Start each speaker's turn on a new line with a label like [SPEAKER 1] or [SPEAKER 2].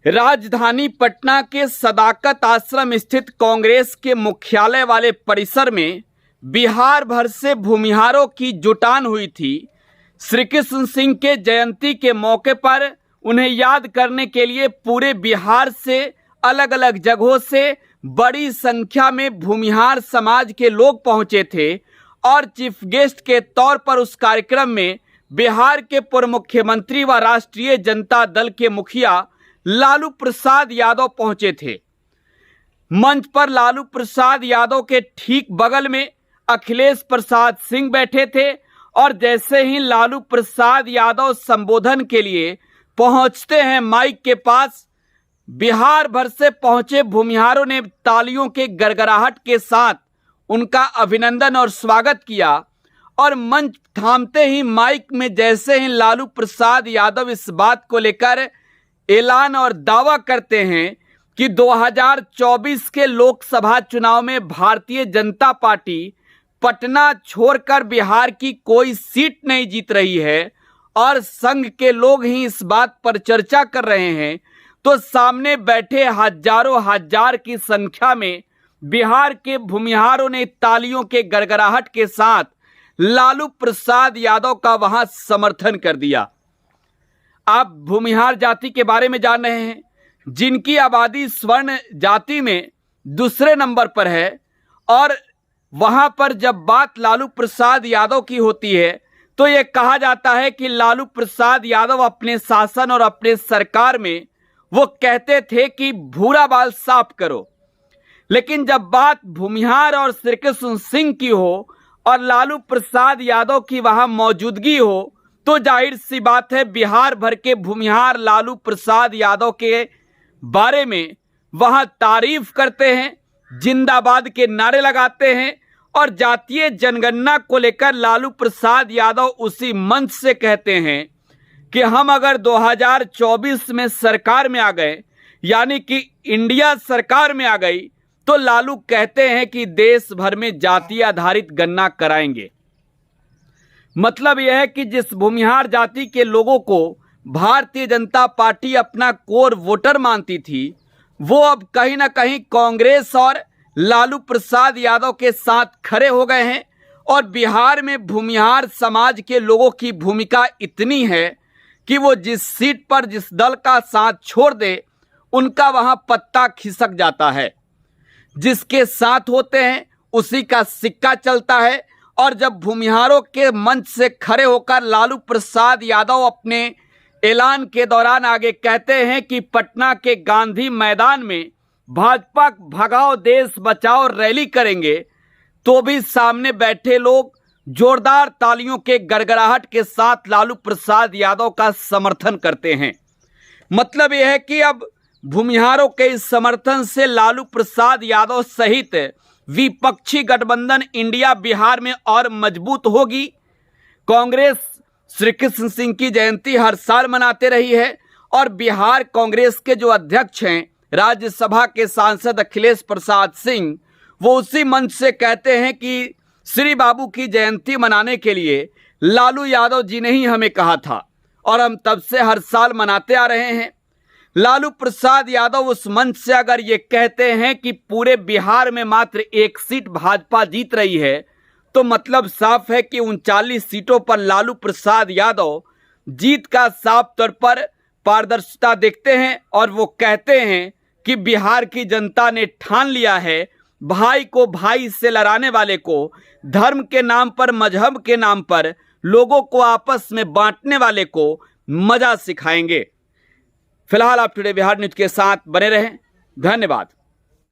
[SPEAKER 1] राजधानी पटना के सदाकत आश्रम स्थित कांग्रेस के मुख्यालय वाले परिसर में बिहार भर से भूमिहारों की जुटान हुई थी। श्री कृष्ण सिंह के जयंती के मौके पर उन्हें याद करने के लिए पूरे बिहार से अलग अलग जगहों से बड़ी संख्या में भूमिहार समाज के लोग पहुंचे थे और चीफ गेस्ट के तौर पर उस कार्यक्रम में बिहार के पूर्व मुख्यमंत्री व राष्ट्रीय जनता दल के मुखिया लालू प्रसाद यादव पहुंचे थे। मंच पर लालू प्रसाद यादव के ठीक बगल में अखिलेश प्रसाद सिंह बैठे थे और जैसे ही लालू प्रसाद यादव संबोधन के लिए पहुंचते हैं माइक के पास, बिहार भर से पहुंचे भूमिहारों ने तालियों के गड़गड़ाहट के साथ उनका अभिनंदन और स्वागत किया और मंच थामते ही माइक में जैसे ही लालू प्रसाद यादव इस बात को लेकर ऐलान और दावा करते हैं कि 2024 के लोकसभा चुनाव में भारतीय जनता पार्टी पटना छोड़कर बिहार की कोई सीट नहीं जीत रही है और संघ के लोग ही इस बात पर चर्चा कर रहे हैं, तो सामने बैठे हजारों हजार की संख्या में बिहार के भूमिहारों ने तालियों के गड़गड़ाहट के साथ लालू प्रसाद यादव का वहां समर्थन कर दिया। आप भूमिहार जाति के बारे में जान रहे हैं, जिनकी आबादी स्वर्ण जाति में दूसरे नंबर पर है और वहां पर जब बात लालू प्रसाद यादव की होती है तो यह कहा जाता है कि लालू प्रसाद यादव अपने शासन और अपने सरकार में वो कहते थे कि भूरा बाल साफ करो, लेकिन जब बात भूमिहार और श्री कृष्ण सिंह की हो और लालू प्रसाद यादव की वहां मौजूदगी हो तो जाहिर सी बात है बिहार भर के भूमिहार लालू प्रसाद यादव के बारे में वहां तारीफ करते हैं, जिंदाबाद के नारे लगाते हैं और जातीय जनगणना को लेकर लालू प्रसाद यादव उसी मंच से कहते हैं कि हम अगर 2024 में सरकार में आ गए, यानी कि इंडिया सरकार में आ गई, तो लालू कहते हैं कि देश भर में जातीय आधारित गणना कराएंगे। मतलब यह है कि जिस भूमिहार जाति के लोगों को भारतीय जनता पार्टी अपना कोर वोटर मानती थी, वो अब कहीं ना कहीं कांग्रेस और लालू प्रसाद यादव के साथ खड़े हो गए हैं और बिहार में भूमिहार समाज के लोगों की भूमिका इतनी है कि वो जिस सीट पर जिस दल का साथ छोड़ दे उनका वहां पत्ता खिसक जाता है। जिसके साथ होते हैं उसी का सिक्का चलता है और जब भूमिहारों के मंच से खड़े होकर लालू प्रसाद यादव अपने ऐलान के दौरान आगे कहते हैं कि पटना के गांधी मैदान में भाजपा भगाओ देश बचाओ रैली करेंगे, तो भी सामने बैठे लोग जोरदार तालियों के गड़गड़ाहट के साथ लालू प्रसाद यादव का समर्थन करते हैं। मतलब यह है कि अब भूमिहारों के इस समर्थन से लालू प्रसाद यादव सहित विपक्षी गठबंधन इंडिया बिहार में और मजबूत होगी। कांग्रेस श्री कृष्ण सिंह की जयंती हर साल मनाते रही है और बिहार कांग्रेस के जो अध्यक्ष हैं राज्यसभा के सांसद अखिलेश प्रसाद सिंह, वो उसी मंच से कहते हैं कि श्री बाबू की जयंती मनाने के लिए लालू यादव जी ने ही हमें कहा था और हम तब से हर साल मनाते आ रहे हैं। लालू प्रसाद यादव उस मंच से अगर ये कहते हैं कि पूरे बिहार में मात्र एक सीट भाजपा जीत रही है, तो मतलब साफ है कि 39 सीटों पर लालू प्रसाद यादव जीत का साफ तौर पर पारदर्शिता देखते हैं और वो कहते हैं कि बिहार की जनता ने ठान लिया है, भाई को भाई से लड़ाने वाले को, धर्म के नाम पर मजहब के नाम पर लोगों को आपस में बांटने वाले को मजा सिखाएंगे। फिलहाल आप टुडे बिहार न्यूज के साथ बने रहें। धन्यवाद।